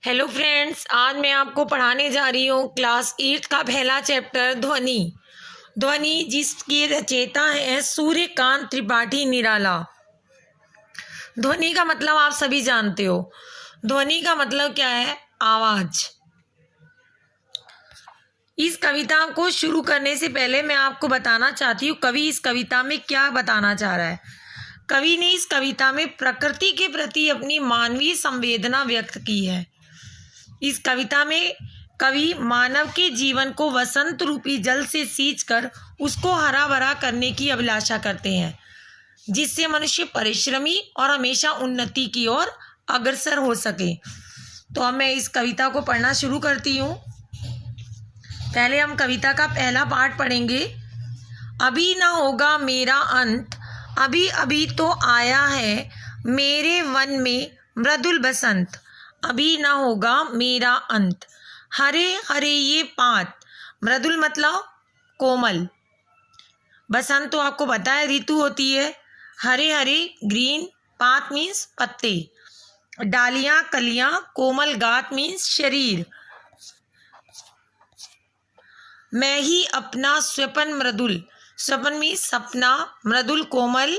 Hello friends, आज मैं आपको पढ़ाने जा रही हूँ क्लास 8 का पहला चैप्टर ध्वनि। ध्वनि जिसके रचयिता है सूर्यकांत त्रिपाठी निराला। ध्वनि का मतलब आप सभी जानते हो। ध्वनि का मतलब क्या है? आवाज। इस कविता को शुरू करने से पहले मैं आपको बताना चाहती हूँ कवि इस कविता में क्या बताना चाह रहा है। कवि ने इस कविता में प्रकृति के प्रति अपनी मानवीय संवेदना व्यक्त की है। इस कविता में कवि मानव के जीवन को वसंत रूपी जल से सींचकर उसको हरा भरा करने की अभिलाषा करते हैं, जिससे मनुष्य परिश्रमी और हमेशा उन्नति की ओर अग्रसर हो सके। तो अब मैं इस कविता को पढ़ना शुरू करती हूँ। पहले हम कविता का पहला पार्ट पढ़ेंगे। अभी ना होगा मेरा अंत, अभी अभी तो आया है मेरे वन में मृदुल बसंत। अभी ना होगा मेरा अंत। हरे हरे ये पात, मृदुल मतलब कोमल, बसंत तो आपको पता है ऋतु होती है। हरे हरे ग्रीन, पात मीन्स पत्ते, डालियां कलियां, कोमल गात मीन्स शरीर। मैं ही अपना स्वपन मृदुल, स्वपन मीन्स सपना, मृदुल कोमल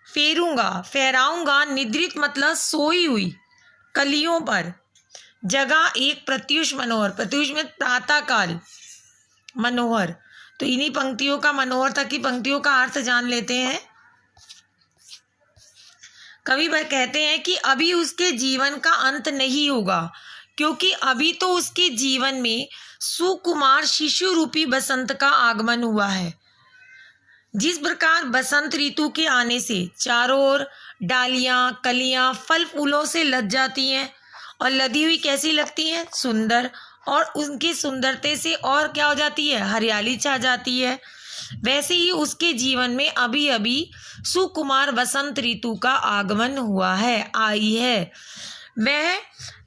फेरूंगा फहराऊंगा, निद्रित मतलब सोई हुई कलियों पर, जगह एक प्रत्युष मनोहर, प्रत्युष में प्रातः काल मनोहर। तो इन्हीं पंक्तियों का मनोहर तक की पंक्तियों का अर्थ जान लेते हैं। कवि कहते हैं कि अभी उसके जीवन का अंत नहीं होगा, क्योंकि अभी तो उसके जीवन में सुकुमार शिशु रूपी बसंत का आगमन हुआ है। जिस प्रकार बसंत ऋतु के आने से चारों ओर डालियां कलियां फल फूलों से लद जाती हैं और लदी हुई कैसी लगती हैं? सुंदर। और उनकी सुंदरते से और क्या हो जाती है? हरियाली छा जाती है। वैसे ही उसके जीवन में अभी अभी सुकुमार बसंत ऋतु का आगमन हुआ है, आई है। वह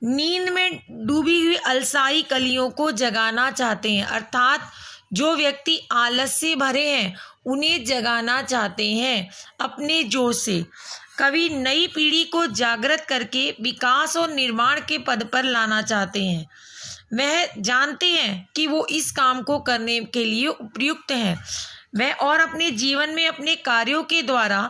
नींद में डूबी हुई अलसाई कलियों को जगाना चाहते हैं, अर्थात जो व्यक्ति आलस से भरे हैं उन्हें जगाना चाहते हैं अपने जोश से। कवि नई पीढ़ी को जागृत करके विकास और निर्माण के पद पर लाना चाहते हैं। वह जानते हैं कि वो इस काम को करने के लिए उपयुक्त हैं। वह और अपने जीवन में अपने कार्यों के द्वारा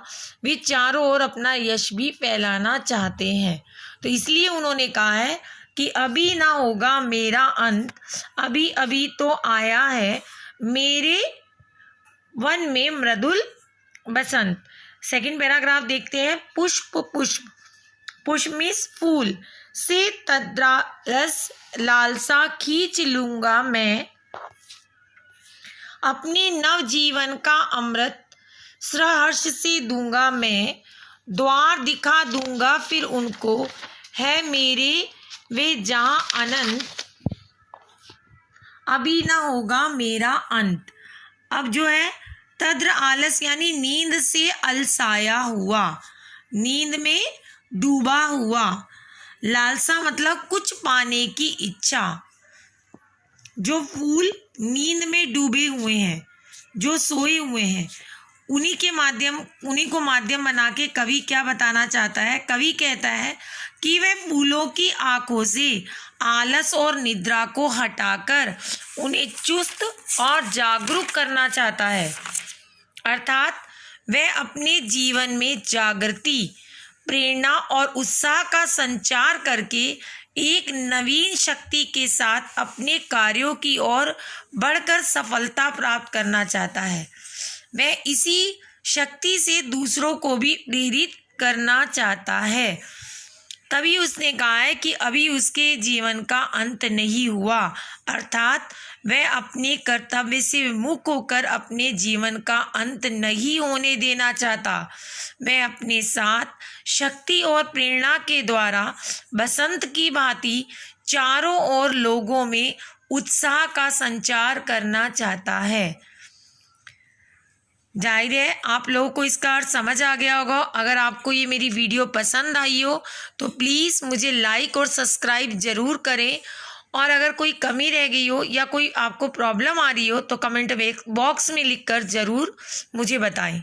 वे चारों ओर अपना यश भी फैलाना चाहते हैं। तो इसलिए उन्होंने कहा है कि अभी ना होगा मेरा अंत, अभी अभी तो आया है मेरे वन में मृदुल बसंत। सेकंड पैराग्राफ देखते हैं। पुष्प पुष्प, पुष्प मीन्स फूल, से तद्रास लालसा खींच लूंगा मैं, अपने नव जीवन का अमृत सहर्ष से दूंगा मैं, द्वार दिखा दूंगा फिर उनको है मेरे वे जहां अनंत। अभी ना होगा मेरा अंत। अब जो है तद्र आलस यानी नींद से अलसाया हुआ, नींद में डूबा हुआ, लालसा मतलब कुछ पाने की इच्छा। जो फूल नींद में डूबे हुए हैं, जो सोए हुए हैं, उन्हीं को माध्यम बना के कवि क्या बताना चाहता है? कवि कहता है कि वह फूलों की आंखों से आलस और निद्रा को हटाकर उन्हें चुस्त और जागरूक करना चाहता है, अर्थात वह अपने जीवन में जागृति, प्रेरणा और उत्साह का संचार करके एक नवीन शक्ति के साथ अपने कार्यों की ओर बढ़कर सफलता प्राप्त करना चाहता है। वह इसी शक्ति से दूसरों को भी प्रेरित करना चाहता है। तभी उसने कहा है कि अभी उसके जीवन का अंत नहीं हुआ, अर्थात वह अपने कर्तव्य से विमुख होकर अपने जीवन का अंत नहीं होने देना चाहता। वह अपने साथ शक्ति और प्रेरणा के द्वारा बसंत की भांति चारों ओर लोगों में उत्साह का संचार करना चाहता है। जाहिर है आप लोगों को इसका अर्थ समझ आ गया होगा। अगर आपको ये मेरी वीडियो पसंद आई हो तो प्लीज़ मुझे लाइक और सब्सक्राइब ज़रूर करें, और अगर कोई कमी रह गई हो या कोई आपको प्रॉब्लम आ रही हो तो कमेंट बॉक्स में लिखकर ज़रूर मुझे बताएं।